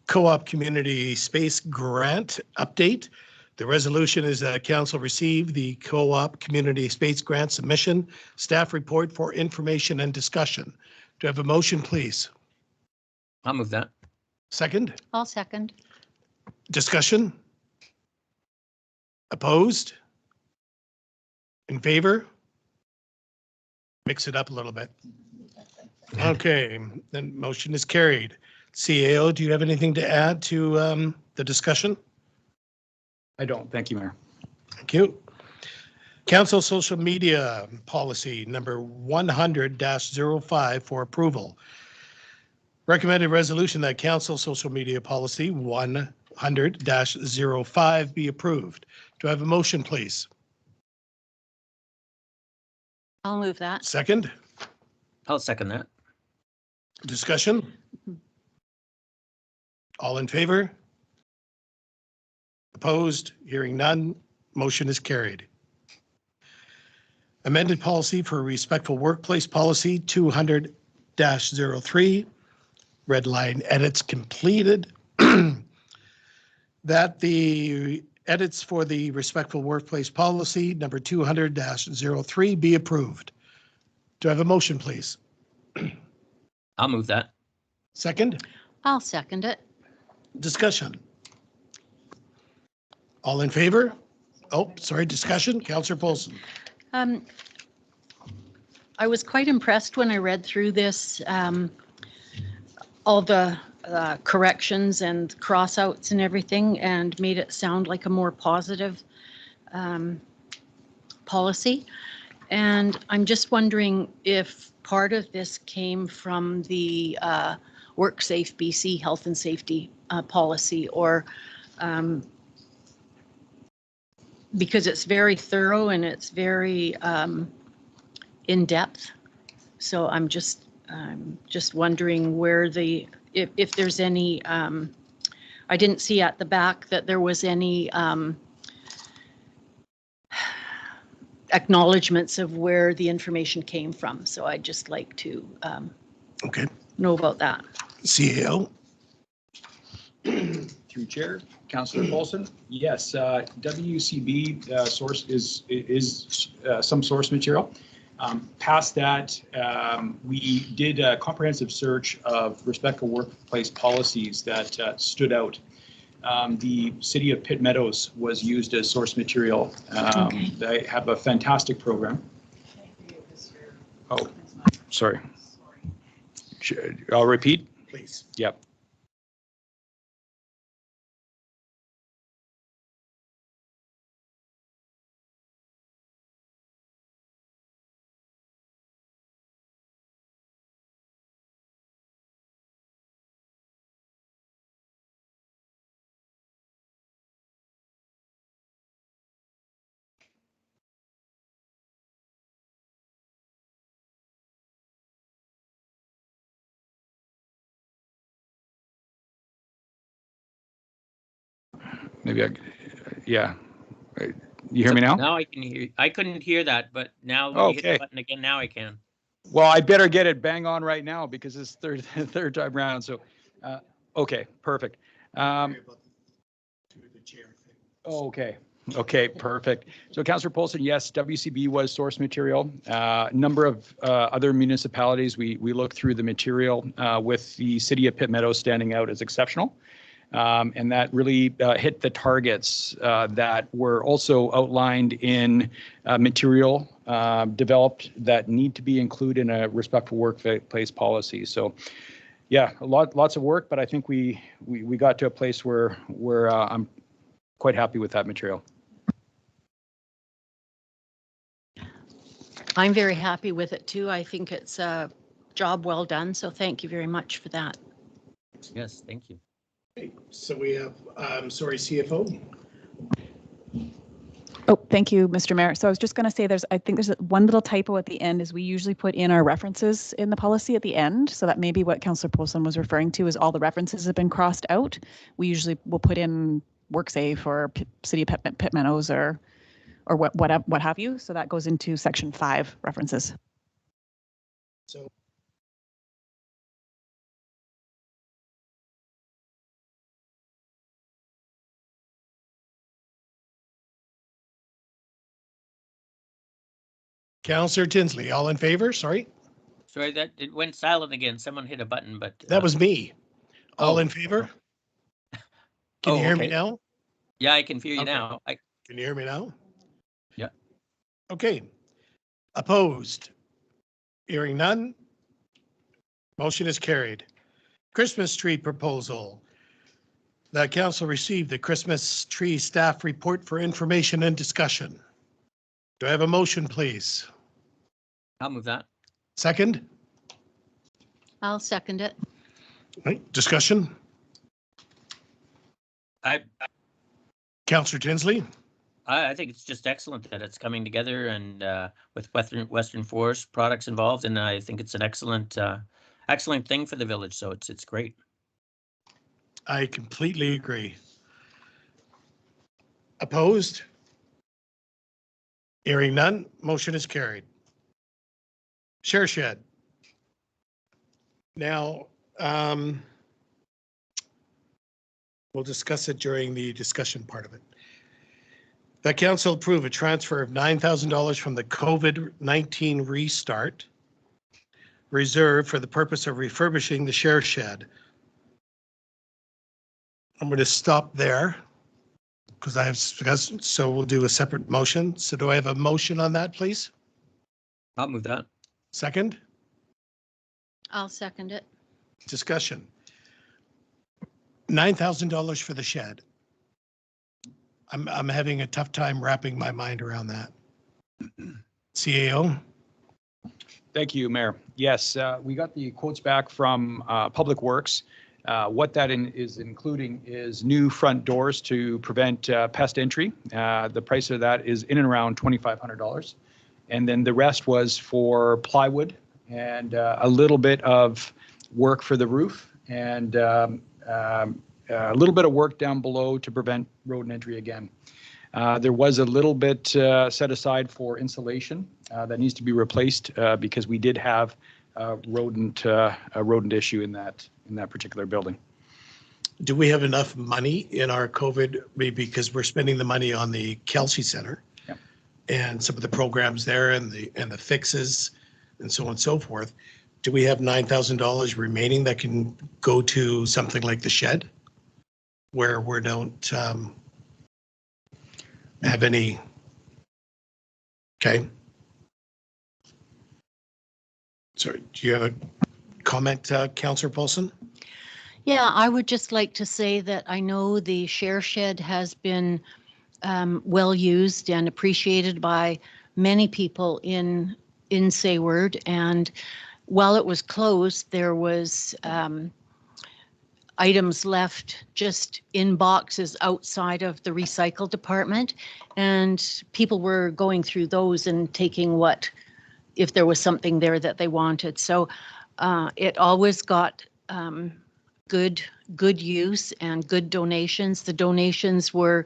Co-op Community Space Grant update. The resolution is that council receive the Co-op Community Space Grant submission staff report for information and discussion. Do I have a motion, please? I'll move that. Second, I'll second. discussion? Opposed? In favor? Mix it up a little bit. Okay, then motion is carried. CAO, do you have anything to add to the discussion? I don't. Thank you, Mayor. Thank you. Council social media policy number 100-05 for approval. Recommended resolution that council social media policy 100-05 be approved. Do I have a motion, please? I'll move that. Second, I'll second that. discussion? All in favor? Opposed? Hearing none, motion is carried. Amended policy for respectful workplace policy 200-03. Red line edits completed. That the edits for the respectful workplace policy number 200-03 be approved. Do I have a motion, please? I'll move that. Second, I'll second it. discussion. All in favor? Oh, sorry, discussion. Councillor Paulson. I was quite impressed when I read through this, all the corrections and crossouts and everything, and made it sound like a more positive policy. And I'm just wondering if part of this came from the WorkSafe BC health and safety policy, or because it's very thorough and it's very in-depth. So I'm just wondering where the, if there's any, I didn't see at the back that there was any acknowledgements of where the information came from. So I'd just like to Okay. know about that. CAO. Through Chair, Councillor Paulson. Yes, WCB source is some source material. Past that, we did a comprehensive search of respectful workplace policies that stood out. The City of Pitt Meadows was used as source material. Okay. They have a fantastic program. Oh, sorry. I'll repeat. Please. Yep. Maybe yeah. You hear me now? Now I can hear. I couldn't hear that, but now when you hit Okay. the button again, now I can. Well, I better get it bang on right now because it's third time round. So, okay, perfect. Okay, perfect. So Councillor Paulson, yes, WCB was source material. A number of other municipalities, we looked through the material with the City of Pitt Meadows standing out as exceptional. And that really hit the targets that were also outlined in material developed that need to be included in a respectful workplace policy. So, yeah, lots of work, but I think we got to a place where I'm quite happy with that material. I'm very happy with it too. I think it's a job well done. So thank you very much for that. Yes, thank you. So we have, sorry, CFO. Oh, thank you, Mr. Mayor. So I was just going to say I think there's one little typo at the end is we usually put in our references in the policy at the end. So that may be what Councillor Paulson was referring to is all the references have been crossed out. We usually will put in WorkSafe or City of Pitt Meadows or what have you. So that goes into section 5 references. So Councillor Tinsley, all in favor? Sorry, Sorry, that it went silent again. Someone hit a button, but. that was me. All Oh. in favor? Can Oh, you hear me okay. now? Yeah, I can hear you Okay. now. Can you hear me now? Yeah. Okay. Opposed? Hearing none. Motion is carried. Christmas tree proposal. The council received the Christmas tree staff report for information and discussion. Do I have a motion, please? I'll move that. Second? I'll second it. Right, discussion? I Councillor Tinsley? I think it's just excellent that it's coming together and with Western Forest products involved, and I think it's an excellent thing for the village. So it's great. I completely agree. Opposed? Hearing none, motion is carried. Share shed. Now, we'll discuss it during the discussion part of it. The council approve a transfer of $9,000 from the COVID-19 restart reserve for the purpose of refurbishing the share shed. I'm going to stop there because I have discussed, so we'll do a separate motion. So do I have a motion on that, please? I'll move that. Second? I'll second it. Discussion. $9,000 for the shed. I'm having a tough time wrapping my mind around that. CAO? Thank you, Mayor. Yes, we got the quotes back from Public Works. What that is including is new front doors to prevent pest entry. The price of that is in and around $2,500. And then the rest was for plywood and a little bit of work for the roof and a little bit of work down below to prevent rodent entry again. There was a little bit set aside for insulation that needs to be replaced because we did have a rodent issue in that particular building. Do we have enough money in our COVID, because we're spending the money on the Kelsey Center and some of the programs there and the fixes and so on and so forth. Do we have $9,000 remaining that can go to something like the shed where we don't have any? Okay. Sorry, do you have a comment, Councillor Paulson? Yeah, I would just like to say that I know the share shed has been well used and appreciated by many people in Sayward. And while it was closed, there was items left just in boxes outside of the recycle department. And people were going through those and taking if there was something there that they wanted. So it always got good use and good donations. The donations were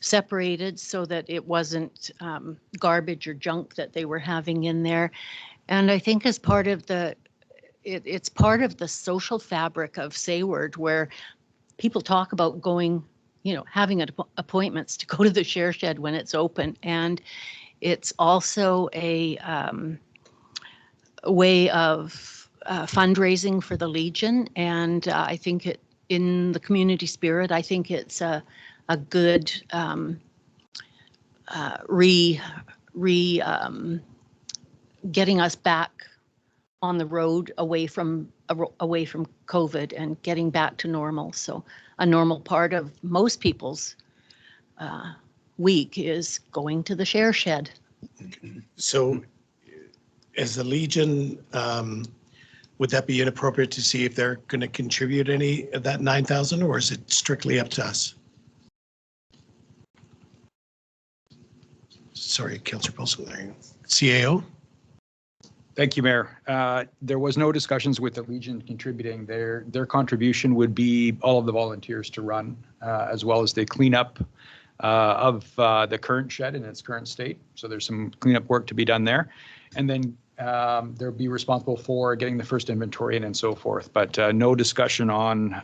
separated so that it wasn't garbage or junk that they were having in there. And I think as part of it's part of the social fabric of Sayward, where people talk about going, having appointments to go to the share shed when it's open. And it's also a way of fundraising for the Legion. And I think in the community spirit, I think it's a good getting us back on the road away from COVID and getting back to normal. So a normal part of most people's week is going to the share shed. So as the Legion, would that be inappropriate to see if they're going to contribute any of that 9,000, or is it strictly up to us? Sorry, Councillor Paulson. CAO? Thank you, Mayor. There was no discussions with the Legion contributing. Their contribution would be all of the volunteers to run, as well as the cleanup of the current shed in its current state. So there's some cleanup work to be done there. And then they'll be responsible for getting the first inventory in and so forth. But no discussion on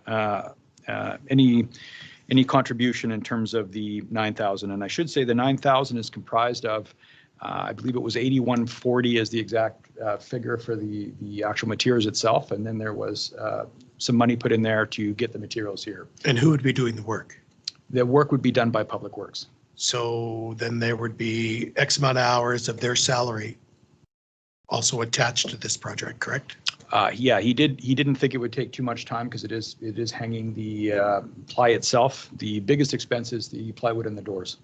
any contribution in terms of the 9,000. And I should say the 9,000 is comprised of, I believe it was 8140 is the exact figure for the actual materials itself. And then there was some money put in there to get the materials here. And who would be doing the work? The work would be done by Public Works. So then there would be X amount of hours of their salary also attached to this project, correct? Yeah, he didn't think it would take too much time because it is hanging the ply itself. The biggest expense is the plywood and the doors.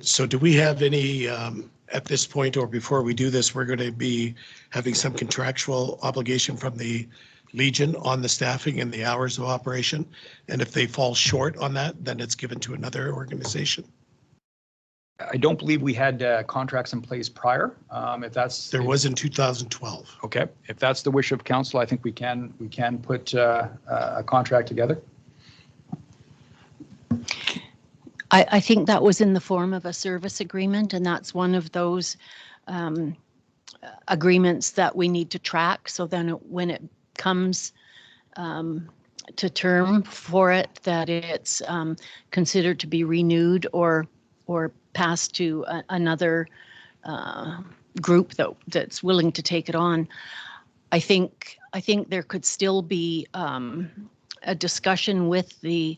So do we have any, at this point or before we do this, we're going to be having some contractual obligation from the Legion on the staffing and the hours of operation? And if they fall short on that, then it's given to another organization? I don't believe we had contracts in place prior. If that's There was in 2012. okay, if that's the wish of council, I think we can put a contract together. I think that was in the form of a service agreement, and that's one of those agreements that we need to track. So then when it comes to term for it, that it's considered to be renewed or passed to another group that's willing to take it on. I think there could still be a discussion with the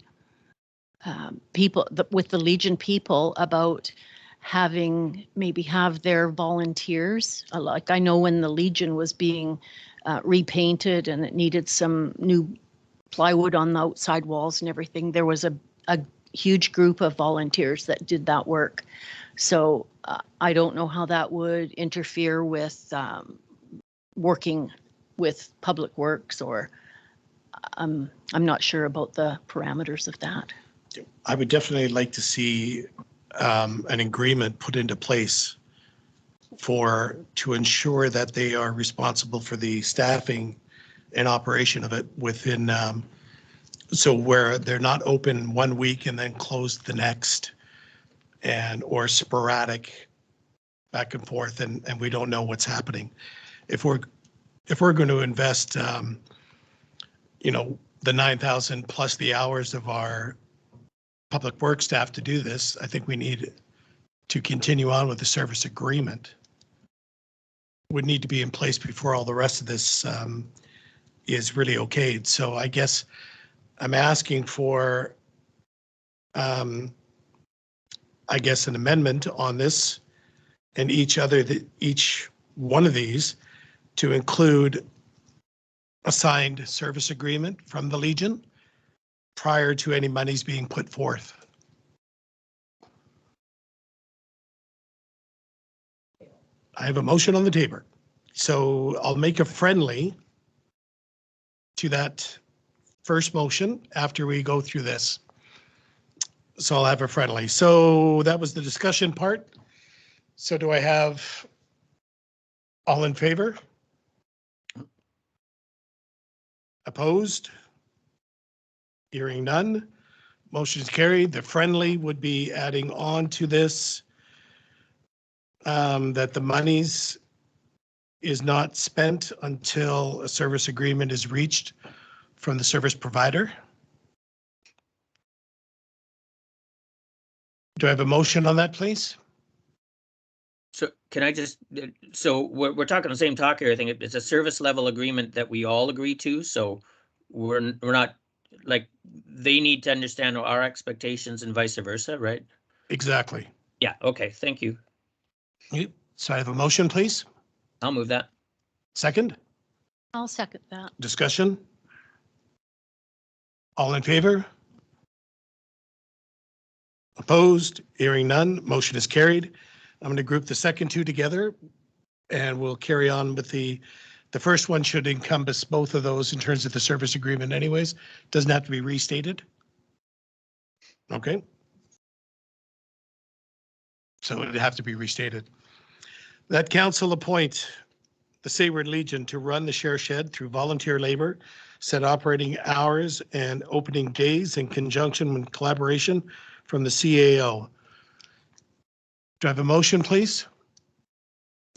people, with the Legion people about maybe have their volunteers. Like I know when the Legion was being repainted and it needed some new plywood on the outside walls and everything, there was a huge group of volunteers that did that work. So I don't know how that would interfere with working with Public Works, or I'm not sure about the parameters of that. I would definitely like to see an agreement put into place to ensure that they are responsible for the staffing and operation of it within, so where they're not open 1 week and then closed the next, or sporadic back and forth, and we don't know what's happening. If we're going to invest, the 9,000 plus the hours of our Public Works staff to do this, I think we need to continue on with the service agreement. Would need to be in place before all the rest of this is really okayed. So I guess I'm asking for, an amendment on this and each one of these to include a signed service agreement from the Legion prior to any monies being put forth. I have a motion on the table. So I'll make a friendly to that first motion after we go through this. So I'll have a friendly. So that was the discussion part. So do I have all in favor? Opposed? Hearing none. Motion is carried. The friendly would be adding on to this that the monies is not spent until a service agreement is reached from the service provider. Do I have a motion on that, please? So can I just, so we're talking the same talk here. I think it's a service level agreement that we all agree to. So we're not, like, they need to understand our expectations and vice versa, right? Exactly. Yeah, okay, thank you. So I have a motion, please. I'll move that. Second, I'll second that. discussion. All in favor? Opposed? Hearing none. Motion is carried. I'm going to group the second two together and we'll carry on with the first one should encompass both of those in terms of the service agreement anyways. Doesn't have to be restated. Okay. So it'd have to be restated. That council appoint the Sayward Legion to run the share shed through volunteer labor, set operating hours and opening days in conjunction with collaboration from the CAO. Do I have a motion, please?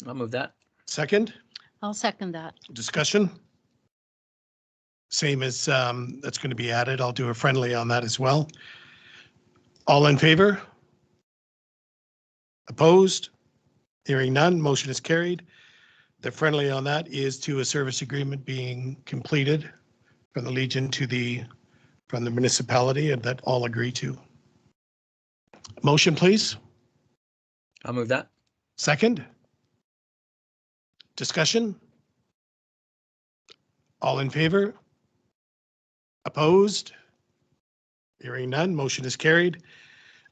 I'll move that. Second, I'll second that. discussion? Same as, that's going to be added. I'll do a friendly on that as well. All in favor? Opposed? Hearing none, motion is carried. The friendly on that is to a service agreement being completed from the Legion from the municipality, and that all agree to. Motion, please. I'll move that. Second. Discussion? All in favor? Opposed? Hearing none, motion is carried.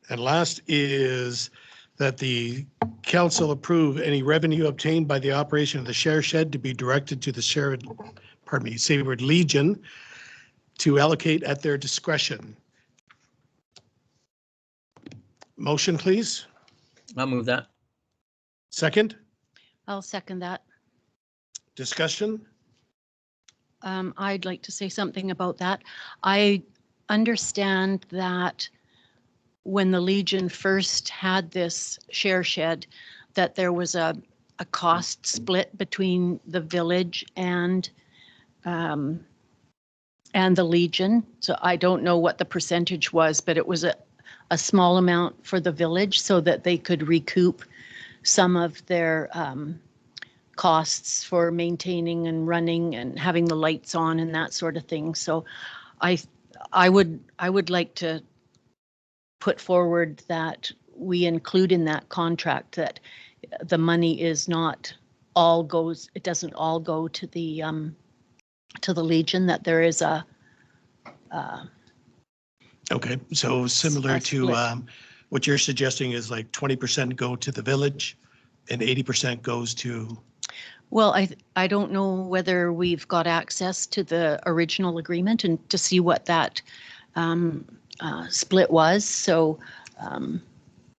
And last is that the council approve any revenue obtained by the operation of the share shed to be directed to the Sayward Legion to allocate at their discretion. Motion, please. I'll move that. Second, I'll second that. discussion? I'd like to say something about that. I understand that when the Legion first had this share shed, that there was a cost split between the village and the Legion. So I don't know what the percentage was, but it was a small amount for the village so that they could recoup some of their costs for maintaining and running and having the lights on and that sort of thing. So I would like to put forward that we include in that contract that the money is not all goes, it doesn't all go to the Legion, that there is a Okay, so similar A to split. what you're suggesting is like 20% go to the village and 80% goes to, well, I don't know whether we've got access to the original agreement and to see what that split was. So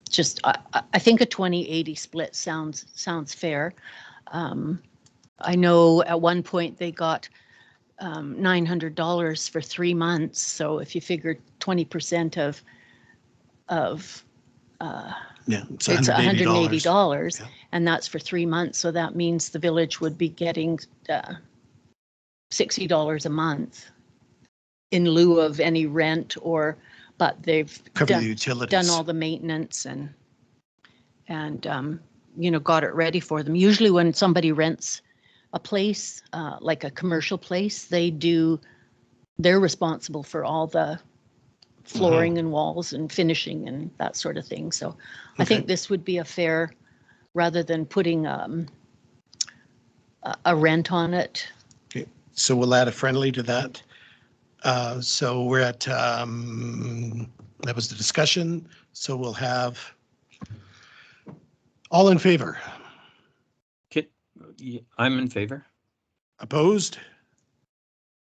just I think a 20-80 split sounds fair. I know at one point they got $900 for 3 months. So if you figure 20% of yeah, it's it's $180. $180, Yeah. and that's for 3 months. So that means the village would be getting $60 a month in lieu of any rent but they've Cover the done utilities. all the maintenance and got it ready for them. Usually when somebody rents a place, like a commercial place, they're responsible for all the flooring and walls and finishing and that sort of thing. So I think this would be a fair, rather than putting a rent on it. Okay, so we'll add a friendly to that. So we're at, that was the discussion. So we'll have all in favor, I'm in favor. opposed?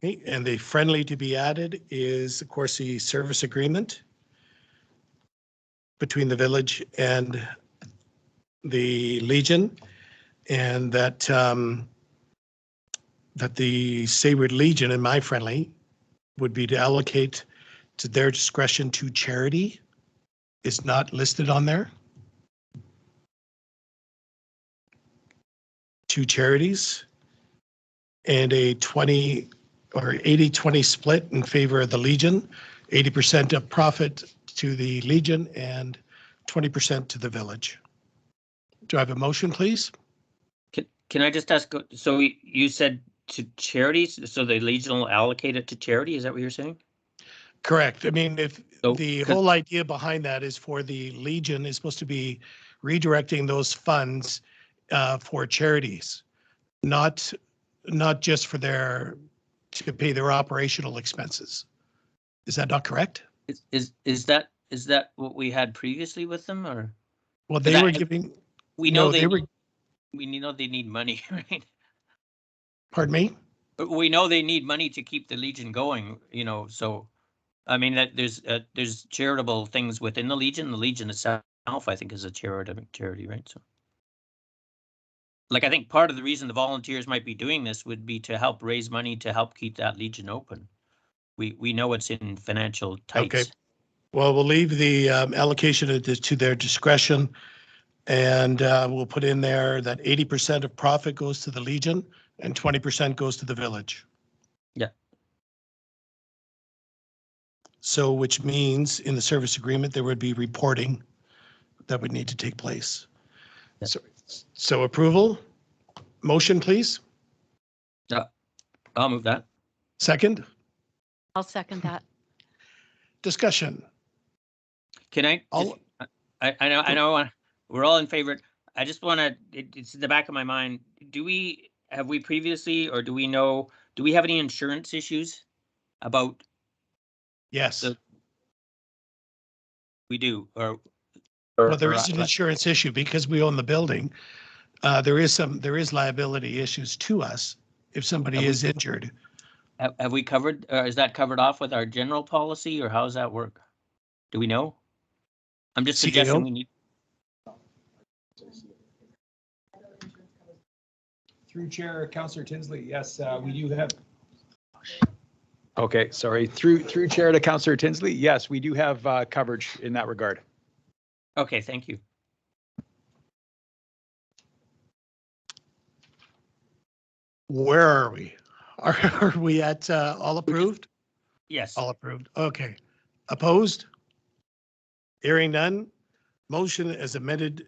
Okay, and the friendly to be added is, of course, the service agreement between the village and the Legion, and that the Sayward Legion and my friendly would be to allocate to their discretion to charity. Is not listed on there. 2 charities and a 20 or 80-20 split in favor of the Legion, 80% of profit to the Legion and 20% to the village. Do I have a motion, please? Can I just ask, so you said to charities, so the Legion will allocate it to charity? Is that what you're saying? Correct. I mean, if So the could- whole idea behind that is for the Legion is supposed to be redirecting those funds for charities, not just for to pay their operational expenses. Is that not correct? Is that what we had previously with them, or Well, But they were that- giving, we know no, they were, we know they need money, right? pardon me? But we know they need money to keep the Legion going, so, I mean, that there's charitable things within the Legion. The Legion itself, I think, is a charity, right? So like, I think part of the reason the volunteers might be doing this would be to help raise money to help keep that Legion open. We know it's in financial tights. Okay. Well, we'll leave the allocation to their discretion. And we'll put in there that 80% of profit goes to the Legion and 20% goes to the village. Yeah. So which means in the service agreement, there would be reporting that would need to take place. Yeah. So approval, motion, please. I'll move that. Second, I'll second that. discussion. Can I? All- I know, we're all in favor. I just want to, it's in the back of my mind. Have we previously, or do we have any insurance issues about, Yes. So- we do, or? Well, there is an insurance issue because we own the building. There is liability issues to us if somebody Have we- is injured. Have we covered, is that covered off with our general policy, or how does that work? Do we know? I'm just CAO? suggesting we need, Through Chair, Councillor Tinsley, yes, we do have. Okay, sorry. Through Chair to Councillor Tinsley, yes, we do have coverage in that regard. okay, thank you. Where are we? Are we at all approved? Yes, All approved. Okay. Opposed? Hearing none. Motion as amended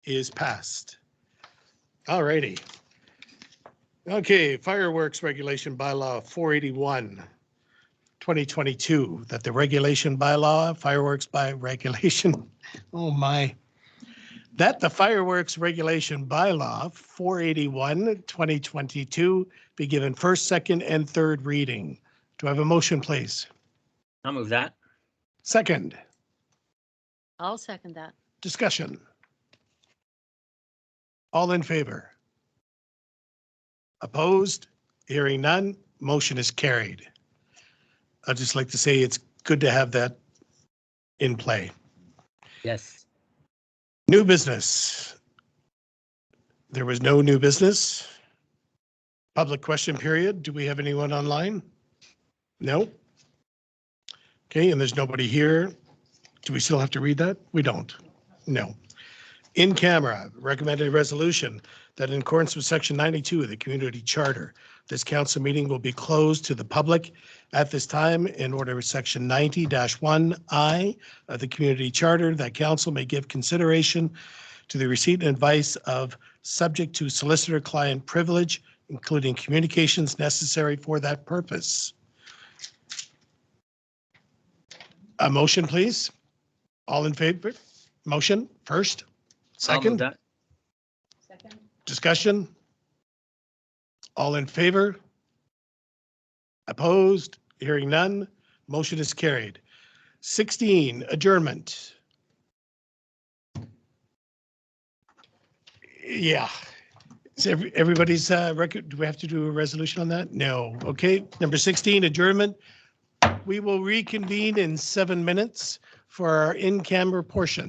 is passed. All righty. Okay, fireworks regulation bylaw 481, 2022, that the regulation bylaw, fireworks by regulation, oh my. That the fireworks regulation bylaw 481, 2022 be given first, second, and third reading. Do I have a motion, please? I'll move that. Second, I'll second that. discussion. All in favor? Opposed? Hearing none, motion is carried. I'd just like to say it's good to have that in play. Yes. New business. There was no new business. Public question period. Do we have anyone online? No? Okay, and there's nobody here. Do we still have to read that? We don't. No. In camera, recommended resolution that in accordance with section 92 of the community charter, this council meeting will be closed to the public at this time in order with section 90-1I of the community charter, that council may give consideration to the receipt and advice of subject to solicitor-client privilege, including communications necessary for that purpose. A motion, please. All in favor? Motion first, I'll move second, that. discussion. All in favor? Opposed? Hearing none, motion is carried. 16, adjournment. Yeah. Is everybody's record, do we have to do a resolution on that? No. Okay, number 16, adjournment. We will reconvene in 7 minutes for our in-camera portion.